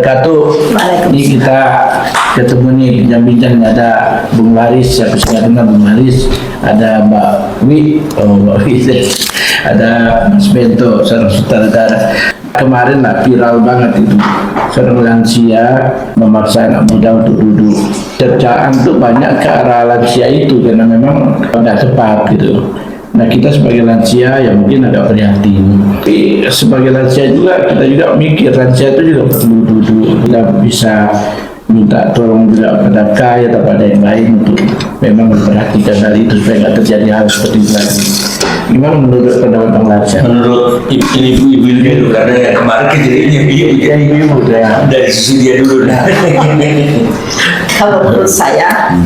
wabarakatuh. Ini kita ketemu nih bincang-bincang, ada Bung Laris, siapa sih nggak kenal Bung Laris, ada Mbak Wi, Mbak Wi, ada Mas Bento, seorang sutradara. Kemarin lah viral banget itu, seorang lansia memaksa anak muda untuk duduk. Cercaan tuh banyak ke arah lansia itu karena memang tidak tepat gitu. Nah, kita sebagai lansia ya mungkin agak prihatin. Tapi sebagai lansia juga kita juga mikir lansia itu juga perlu duduk. Kita bisa minta tolong juga pada kaya atau pada yang lain untuk memang memperhatikan hal itu supaya nggak terjadi hal seperti itu lagi. Gimana menurut pendapat Bang Lansia? Menurut ibu-ibu dulu, karena yang kemarin kejadiannya ibu dari sisi dia dulu. Kalau menurut saya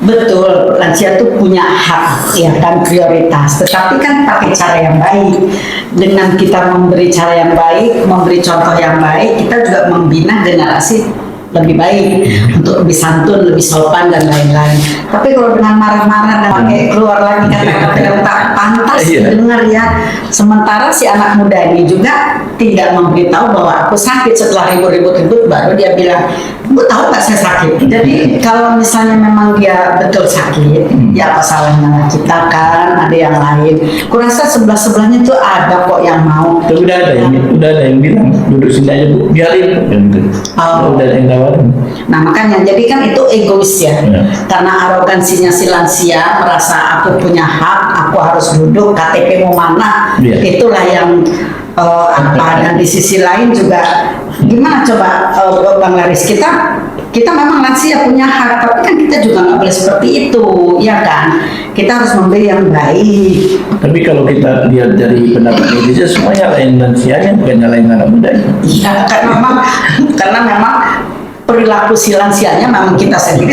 betul, lansia itu punya hak ya kan, prioritas, tetapi kan pakai cara yang baik. Dengan kita memberi cara yang baik, memberi contoh yang baik, kita juga membina generasi lebih baik untuk lebih santun, lebih sopan dan lain-lain. Tapi kalau dengan marah-marah dan pakai keluar lagi kata-kata yang tak pantas dengar ya. Sementara si anak muda ini juga tidak memberitahu bahwa aku sakit. Setelah ribut-ribut baru dia bilang, "Bu, tahu nggak saya sakit?" Jadi kalau misalnya memang dia betul sakit, ya apa salahnya kita kan, ada yang lain. Kurasa sebelah-sebelahnya tuh ada kok yang mau. Udah ada yang bilang duduk sini aja Bu, biarin. Oh. Udah ada yang tawarin. Nah makanya jadi kan itu egois ya, karena arogansinya si lansia merasa aku punya hak, aku harus duduk, KTP mau mana, itulah yang apa. Dan di sisi lain juga gimana coba Bang Laris, kita memang lansia punya hak, tapi kan kita juga nggak boleh seperti itu, ya kan? Kita harus memberi yang baik. Tapi kalau kita lihat dari pendapat netizen, semuanya lain lansianya, bukan lain anak mudanya. Iya, karena memang perilaku si lansianya memang kita sendiri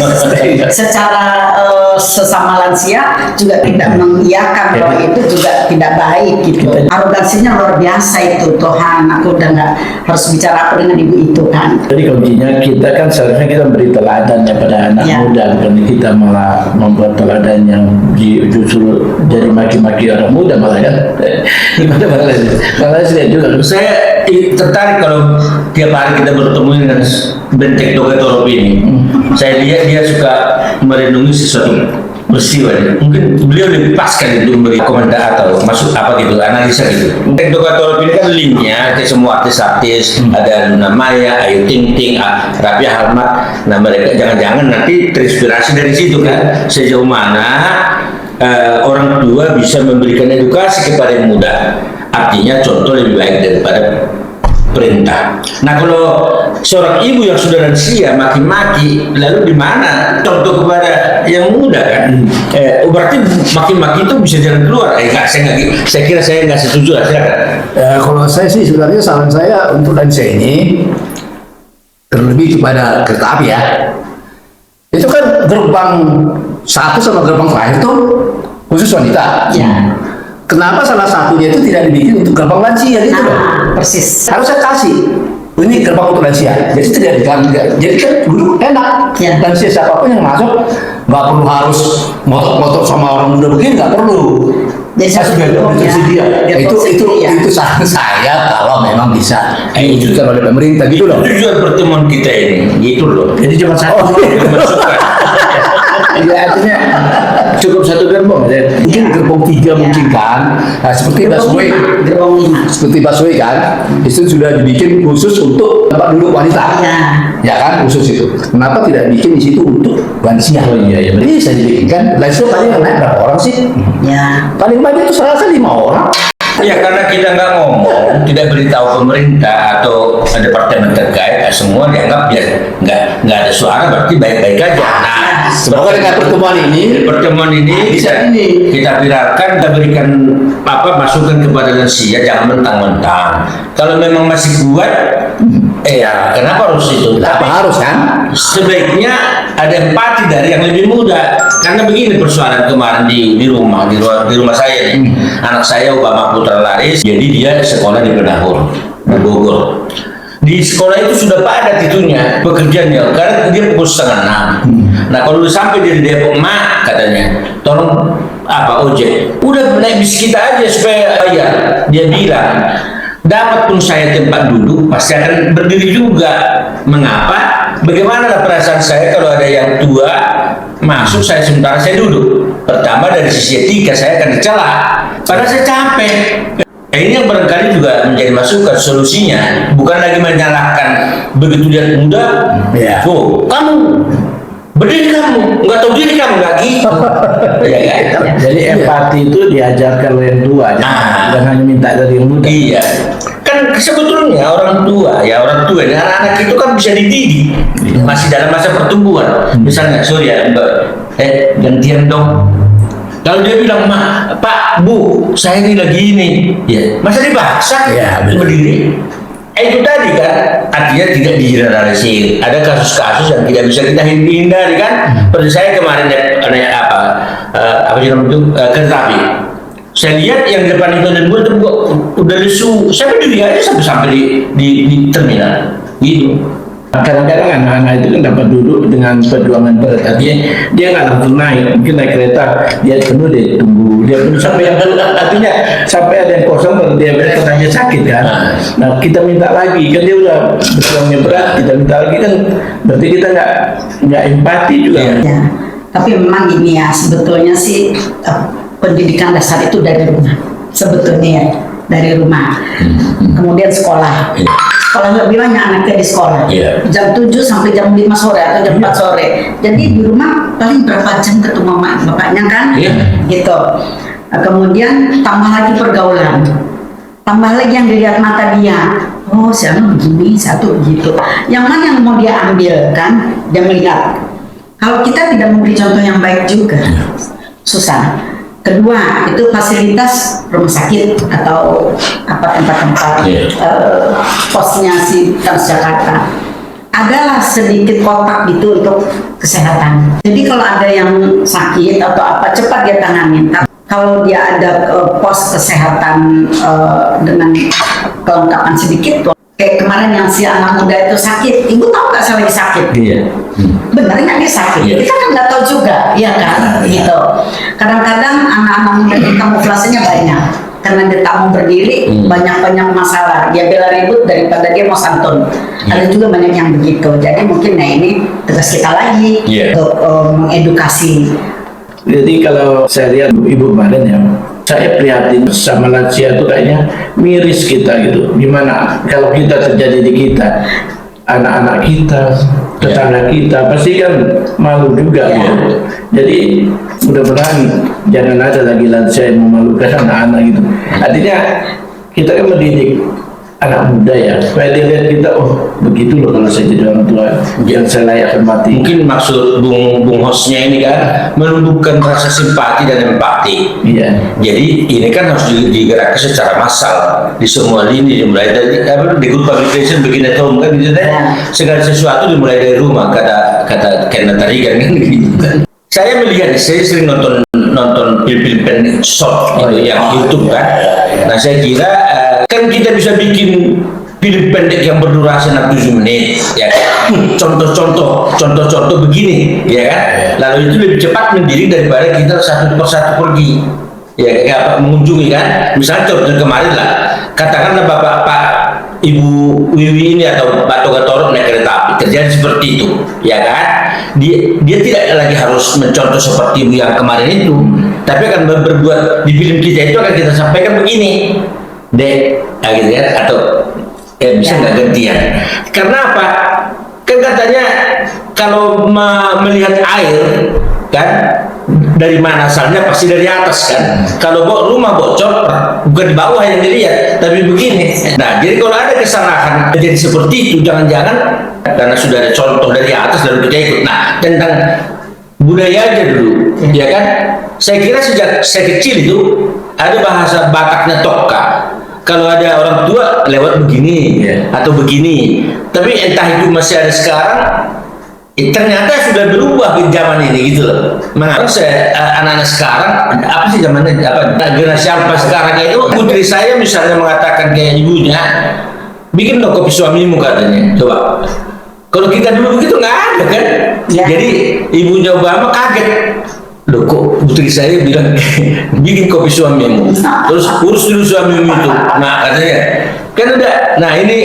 secara sesama lansia juga tidak mengiyakan bahwa itu juga tidak baik gitu. Arogansinya luar biasa itu. Tuhan, aku udah nggak harus bicara apa dengan ibu itu kan. Jadi kuncinya kita kan seharusnya kita beri teladan pada anak muda, bukan kita malah membuat teladan yang justru jadi maki-maki orang muda malah kan. Gimana malah lihat juga. Saya tertarik kalau tiap hari kita bertemu dengan Bentek Dogatorop ini. Saya lihat dia suka merenungi sesuatu peristiwa. Mungkin beliau lebih pas kan itu memberi komentar atau masuk apa gitu, analisa gitu. Bentek Dogatorop ini kan linknya ke semua artis-artis, ada Luna Maya, Ayu Ting Ting, Raffi Ahmad. Nah mereka jangan-jangan nanti terinspirasi dari situ kan, sejauh mana orang tua bisa memberikan edukasi kepada yang muda. Artinya contoh lebih baik daripada perintah. Nah kalau seorang ibu yang sudah lansia maki-maki, lalu di mana contoh kepada yang muda kan? Berarti maki-maki itu bisa jalan keluar. Saya kira saya nggak setuju lah. Kalau saya sih sebenarnya saran saya untuk lansia ini terlebih kepada kereta api ya. Itu kan gerbang 1 sama gerbang terakhir tuh khusus wanita. Ya. Kenapa salah satunya itu tidak dibikin untuk gerbang lansia gitu loh? Persis. Harusnya kasih ini gerbang untuk lansia. Jadi tidak diganti. Jadi kan dulu enak. Lansia siapapun yang masuk nggak perlu harus motor-motor sama orang muda begini, nggak perlu. Jadi itu saran saya kalau memang bisa diwujudkan oleh pemerintah gitu loh. Tujuan pertemuan kita ini gitu loh. Jadi cuma satu yang masukkan. Ya artinya Cukup satu gerbong. mungkin gerbong 3 mungkin kan. Nah, seperti busway, gerbong 5. seperti busway kan, itu sudah dibikin khusus untuk tempat duduk wanita. Ya kan, khusus itu. Kenapa tidak bikin di situ untuk lansia? Oh iya, Bisa dibikin kan. Lansia paling naik berapa orang sih? Ya. Paling banyak itu saya rasa 5 orang. Ya karena kita nggak ngomong, tidak beritahu pemerintah atau departemen terkait, semua dianggap ya nggak ada suara, berarti baik-baik aja. Nah, semoga dengan pertemuan ini bisa kita viralkan, kita berikan masukan kepada lansia, jangan mentang-mentang. Kalau memang masih kuat, ya kenapa harus itu? Kenapa harus kan? Sebaiknya ada empati dari yang lebih muda. Karena begini persoalan kemarin di rumah saya nih. Anak saya Obama Putra Laris, jadi dia sekolah di Penahur, di Bogor. Di sekolah itu sudah padat itunya pekerjaannya, karena dia pukul 5:30. Nah kalau udah sampai dari Depok, Mak katanya, tolong ojek, udah naik bis kita aja supaya bayar. Dia bilang dapat pun saya tempat duduk, pasti akan berdiri juga. Mengapa? Bagaimana perasaan saya kalau ada yang tua masuk, sementara saya duduk? Pertama, dari sisi etika saya akan dicela, padahal saya capek. Ini yang barangkali juga menjadi masukan solusinya, bukan lagi menyalahkan begitu dia muda. Ya. Oh, kamu berdiri, kamu nggak tahu diri, kamu nggak gitu. Ya kan? Jadi empati itu diajarkan oleh yang tua, jangan hanya minta dari yang muda. Iya, kan sebetulnya orang tua ini anak-anak itu kan bisa dididik, masih dalam masa pertumbuhan. Misalnya, sorry ya, Mbak, gantian dong. Kalau dia bilang, Pak, Bu, saya ini lagi ini, ya, masa dipaksa? Ya, benar. Berdiri. Itu tadi kan, artinya tidak digeneralisir. Ada kasus-kasus yang tidak bisa kita hindari kan. Seperti saya kemarin apa sih namanya itu, kereta api. Saya lihat yang di depan itu dan gue udah lesu. Saya berdiri aja sampai di terminal, gitu. Kadang-kadang anak-anak itu kan dapat duduk dengan perjuangan berat. Artinya dia nggak langsung naik, mungkin naik kereta dia penuh, dia tunggu, dia penuh sampai yang artinya sampai ada yang kosong baru dia beres, katanya sakit kan. Nah kita minta lagi, kan dia udah berjuangnya berat, kita minta lagi kan berarti kita nggak empati juga. Ya, tapi memang gini ya, sebetulnya sih pendidikan dasar itu dari rumah. Sebetulnya ya, dari rumah. Kemudian sekolah. Sekolah lebih banyak anaknya di sekolah. Jam 7 sampai jam 5 sore atau jam 4 sore. Jadi di rumah paling berapa jam ketemu mama bapaknya kan? Gitu. Nah, kemudian tambah lagi pergaulan. Tambah lagi yang dilihat mata dia. Oh, siapa begini, satu begitu. Yang mana yang mau dia ambil kan? Dia melihat. Kalau kita tidak memberi contoh yang baik juga, susah. Kedua, itu fasilitas rumah sakit atau apa tempat-tempat posnya si Transjakarta adalah sedikit kotak gitu untuk kesehatan. Jadi kalau ada yang sakit atau apa, cepat dia tangani. Kalau dia ada pos kesehatan dengan kelengkapan sedikit, kayak kemarin yang si anak muda itu sakit, ibu tahu nggak saya lagi sakit? Iya. Benar nggak dia sakit? Kita kan nggak tahu juga, ya kan? Gitu. Kadang-kadang anak-anak muda itu kamuflasenya banyak, karena dia tak mau berdiri, banyak-banyak masalah. Dia bela ribut daripada dia mau santun. Ada juga banyak yang begitu. Jadi mungkin ini tugas kita lagi untuk mengedukasi. Jadi kalau saya lihat ibu kemarin ya, saya prihatin sama lansia itu kayaknya miris kita gitu. Gimana kalau kita terjadi di kita, anak-anak kita, tetangga kita pasti kan malu juga gitu. Jadi mudah-mudahan jangan ada lagi lansia yang memalukan anak-anak gitu. Artinya kita kan mendidik anak muda ya, supaya dia lihat kita, oh begitu loh kalau saya jadi orang tua yang saya layak hormati. Mungkin maksud Bung hostnya ini kan menumbuhkan rasa simpati dan empati. Iya. Jadi ini kan harus digerakkan secara massal di semua lini, dimulai dari di good public relation begini atau kan gitu deh. Segala sesuatu dimulai dari rumah, kata Kenneth tadi kan gitu kan. Saya melihat, saya sering nonton film-film pendek short gitu yang YouTube kan. Nah saya kira kan kita bisa bikin film pendek yang berdurasi 7 menit, ya kan? Contoh begini, ya kan? Lalu itu lebih cepat mendiri daripada kita satu persatu pergi, ya kayak apa mengunjungi kan? Misalnya contoh kemarin lah, katakanlah Pak Ibu Wiwi ini atau Pak Toga Torok naik kereta api, terjadi seperti itu, ya kan? Dia tidak lagi harus mencontoh seperti yang kemarin itu, tapi akan berbuat di film kita itu akan kita sampaikan begini, Dek, gitu ya, atau bisa nggak gantian? Karena apa? Kan katanya kalau melihat air kan dari mana asalnya pasti dari atas kan. Kalau rumah bocor bukan di bawah yang dilihat, tapi begini. Nah, jadi kalau ada kesalahan jadi seperti itu, jangan-jangan karena sudah ada contoh dari atas lalu kita ikut. Nah, tentang budaya aja dulu, ya kan? Saya kira sejak saya kecil itu ada bahasa Bataknya Tokka. Kalau ada orang tua lewat begini atau begini, tapi entah itu masih ada sekarang, ternyata sudah berubah di zaman ini gitu loh. Mengapa anak-anak sekarang apa sih zamannya apa generasi apa sekarang itu, putri saya misalnya mengatakan kayak ibunya, bikin dong kopi suamimu katanya, coba. Kalau kita dulu begitu nggak ada kan, jadi ibunya Obama kaget. Loh kok putri saya bilang bikin kopi suamimu, terus urus dulu suamimu itu. Nah katanya Kan udah, nah ini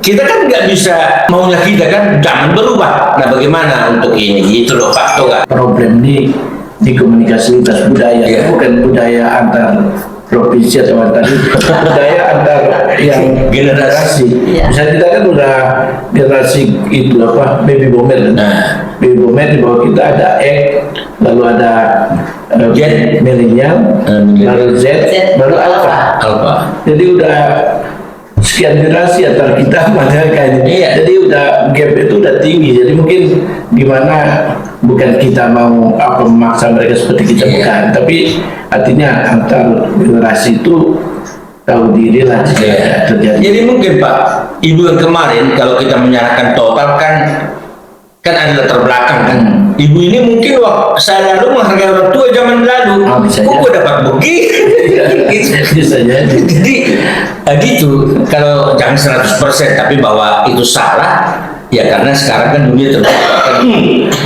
kita kan nggak bisa maunya kita kan zaman berubah. Nah bagaimana untuk ini gitu loh Pak Toga. Problem di komunikasi lintas budaya, Iya. bukan budaya antar provinsi atau antar budaya antar yang Generasi. Iya. Misalnya kita kan udah generasi itu apa baby boomer kan. Nah. Baby boomer di bawah kita ada X, lalu ada Z. milenial, baru Z, Z, baru alpha. Alpha. Jadi udah sekian generasi antara kita mereka ini. Iya. Jadi udah gap itu udah tinggi. Jadi mungkin gimana bukan kita mau apa memaksa mereka seperti kita Iya. bukan, tapi artinya antar generasi itu tahu diri lah jika Iya. terjadi. Jadi mungkin Pak, Ibu yang kemarin kalau kita menyalahkan total kan ada latar belakang kan. Ibu ini mungkin waktu saya lalu menghargai orang tua zaman lalu. Ah, bisa Kok jadi. gue dapat begini? Bisa jadi. Jadi gitu. Kalau jangan 100% tapi bahwa itu salah, ya karena sekarang kan dunia terbuka. Kan.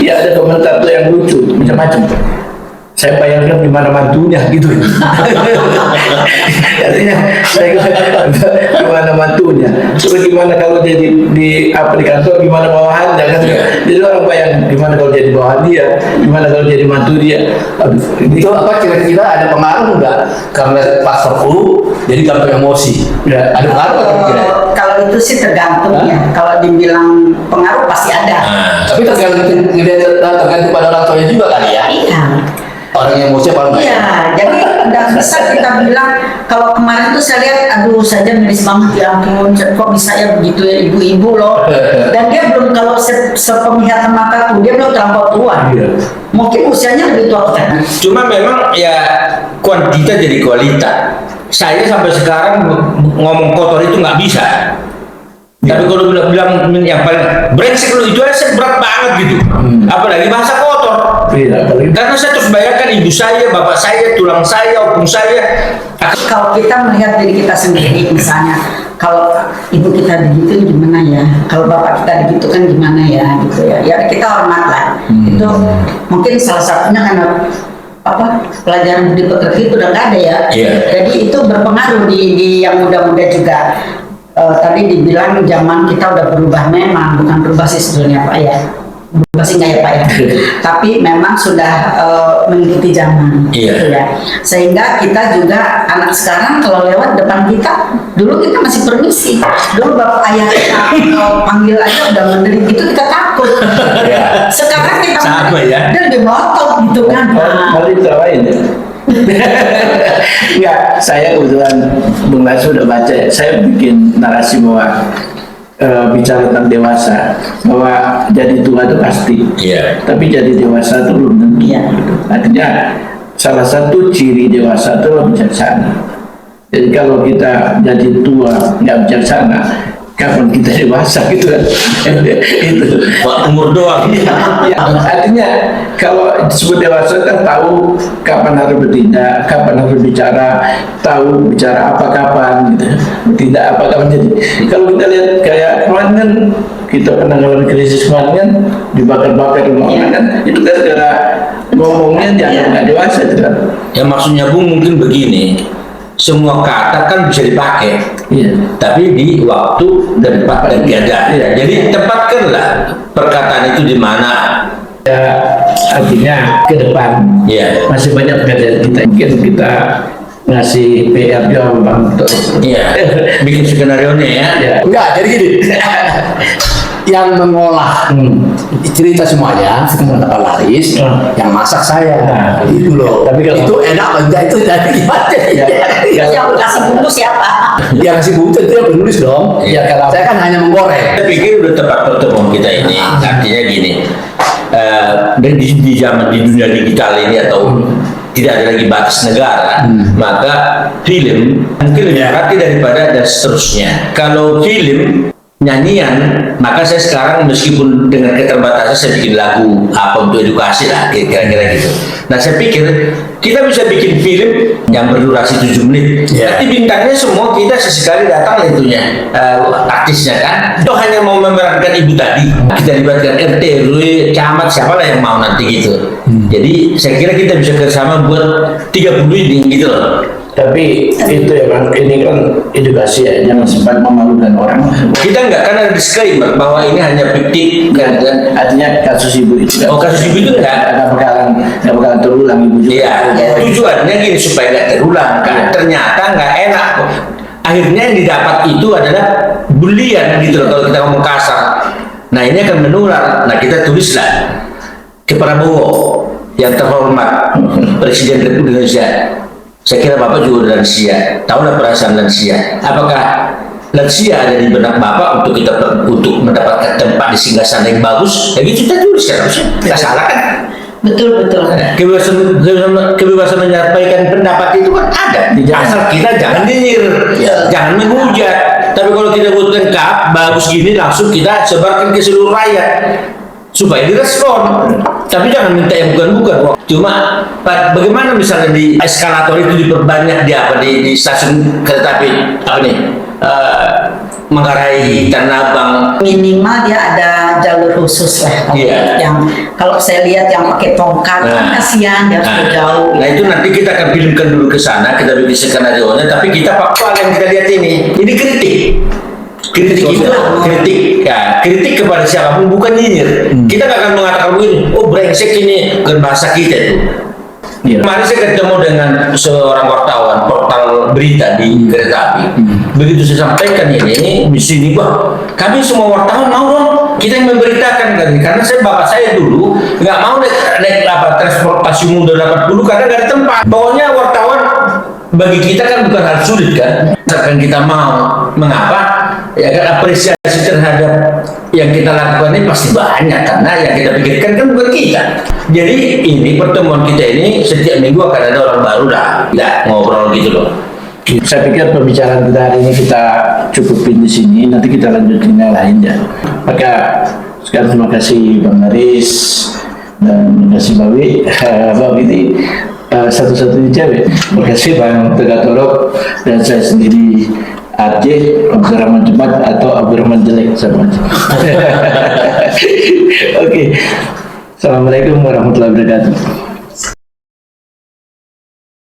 Ya ada komentar tuh yang lucu macam-macam. Saya bayangkan gimana mantunya gitu. Artinya saya gimana mantunya. Terus gimana kalau jadi di kantor gimana bawahannya kan. Jadi orang bayang gimana kalau jadi bawahan dia, gimana kalau jadi mantu dia. Aduh, ini Itu apa kira-kira ada pengaruh nggak karena faktor U jadi gampang emosi? Ya. Ada pengaruh nggak kira-kira? Kalau itu sih tergantung ya. Kalau dibilang pengaruh pasti ada. Nah, Tapi tergantung pada orang tuanya juga kali ya. Iya. Orang yang emosi apa enggak? Iya, jadi tidak bisa kita bilang kalau kemarin tuh saya lihat, aduh saja miris banget ya ampun, kok bisa ya begitu ya ibu-ibu loh. Dan dia belum kalau sepenglihatan mata tuh dia belum terlampau tua. Iya. Mungkin usianya lebih tua kan. cuma memang ya kuantitas jadi kualitas. Saya sampai sekarang ngomong kotor itu nggak bisa. Tapi kalau bilang yang paling brengsek lu itu aja berat banget gitu. Apalagi bahasa kotor. Iya, apalagi Karena saya terus bayangkan ibu saya, bapak saya, tulang saya, opung saya. Kalau kita melihat diri kita sendiri, misalnya kalau ibu kita begitu gimana ya, kalau bapak kita begitu kan gimana ya, gitu ya. Ya kita hormat lah. Itu mungkin salah satunya karena apa pelajaran budi pekerti itu udah nggak ada ya. Iya. Jadi itu berpengaruh di yang muda-muda juga. Tadi dibilang zaman kita udah berubah, memang bukan berubah sih sebetulnya Pak ya. Berubah sih nggak ya Pak ya. Tapi memang sudah mengikuti zaman. Iya. Gitu ya. Sehingga kita juga anak sekarang kalau lewat depan kita, dulu kita masih permisi. Dulu bapak ayah kita panggil aja udah menderit gitu kita takut. Iya. Sekarang kita Sama ya. dia lebih ngotot gitu kan. Nah, Mari kita lain ya. Enggak, saya kebetulan Bung Lasu udah baca, saya bikin narasi bahwa bicara tentang dewasa, bahwa jadi tua itu pasti, Iya. tapi jadi dewasa itu belum tentu. Iya. Artinya salah satu ciri dewasa itu adalah bijaksana. Jadi kalau kita jadi tua nggak bijaksana, kapan kita dewasa gitu kan? Itu. Wah, umur doang. Ya, artinya kalau disebut dewasa kan tahu kapan harus bertindak, kapan harus bicara, tahu bicara apa kapan gitu, bertindak apa kapan. Jadi kalau kita lihat kayak kemarin kan kita pernah ngalamin krisis kemarin kan dibakar-bakar rumah orang kan, itu kan gara ngomongnya dianggap nggak dewasa gitu kan. Ya maksudnya Bung mungkin begini, semua kata kan bisa dipakai, Iya. tapi di waktu dan tempat dan tiada. Iya. Jadi tempatkanlah perkataan itu di mana. Ya, artinya ke depan Iya. masih banyak pekerjaan kita, mungkin kita ngasih PR juga Bang Tor. Iya. Bikin skenario nya ya. Ya. Enggak, jadi gini. Yang mengolah cerita semuanya, Pak Laris, yang masak saya. Nah, Itu loh. tapi kalau- itu enak enggak itu dari gimana? Ya, yang kasih bumbu siapa? Yang ngasih bukti itu yang penulis dong. Ya, kalau- Saya kan hanya menggoreng. Saya pikir udah tepat pertemuan kita ini. Artinya gini, dan di zaman di dunia digital ini atau tidak ada lagi batas negara, maka film mungkin lebih berarti daripada dan seterusnya. Kalau film nyanyian, maka saya sekarang meskipun dengan keterbatasan saya bikin lagu apa untuk edukasi lah, kira-kira gitu. Nah saya pikir kita bisa bikin film yang berdurasi 7 menit. Ya. Nanti bintangnya semua kita sesekali datang lah itunya, artisnya kan. Toh hanya mau memerankan ibu tadi. Kita libatkan RT, RW, camat, siapalah yang mau nanti gitu. Jadi saya kira kita bisa kerjasama buat 30 ini gitu loh. Tapi itu ya Bang, ini kan edukasi ya, jangan sempat memalukan orang. Kita enggak, kan ada disclaimer bahwa ini hanya fiktif kan. Artinya kasus ibu itu. Oh, kasus ibu itu enggak? Nggak bakalan terulang ibu juga. Iya, tujuannya gini supaya nggak terulang kan. Ternyata nggak enak. Akhirnya yang didapat itu adalah bulian gitu loh kalau kita ngomong kasar. Nah ini akan menular. Nah kita tulislah ke Prabowo yang terhormat Presiden Republik Indonesia. Saya kira Bapak juga lansia, tahulah perasaan lansia. Apakah lansia ada di benak Bapak untuk untuk mendapatkan tempat di singgasana yang bagus? Ya gitu kita tulis kan harusnya. Nggak salah kan? Betul. Kebebasan menyampaikan pendapat itu kan ada. Asal kita jangan nyinyir, jangan menghujat. Tapi kalau kita buat lengkap, bagus gini langsung kita sebarkan ke seluruh rakyat supaya direspon. Tapi jangan minta yang bukan-bukan. Cuma bagaimana misalnya di eskalator itu diperbanyak di stasiun kereta api Manggarai, Tanah Abang. Minimal dia ada jalur khusus lah. Kalau saya lihat yang pakai tongkat kan kasihan dia harus jauh. Nah itu nanti kita akan filmkan dulu ke sana, kita bikin skenario-nya, tapi kita faktual yang kita lihat ini kritik. Kritik itu kritik kepada siapapun, bukan nyinyir. Kita nggak akan mengatakan begini, oh brengsek ini, bukan bahasa kita itu. Kemarin saya ketemu dengan seorang wartawan portal berita di kereta api. Begitu saya sampaikan ini di sini, Bang, kami semua wartawan mau dong kita yang memberitakan tadi, karena bapak saya dulu nggak mau naik transportasi umum 80 karena nggak ada tempat. Bawahnya wartawan bagi kita kan bukan hal sulit kan, akan kita mau. Mengapa? Ya kan apresiasi terhadap yang kita lakukan ini pasti banyak, karena yang kita pikirkan kan bukan kita. Jadi ini pertemuan kita ini setiap minggu akan ada orang baru ngobrol gitu loh. Saya pikir pembicaraan kita hari ini kita cukupin di sini, nanti kita lanjutin yang lain ya. Maka sekarang terima kasih Bang Haris dan terima kasih Bawi. Bawi ini satu-satunya cewek. Terima kasih Bang Tegatolok dan saya sendiri Aceh, Abdurrahman Cepat atau Abdurrahman Jelek sama aja. Oke. Assalamualaikum warahmatullahi wabarakatuh.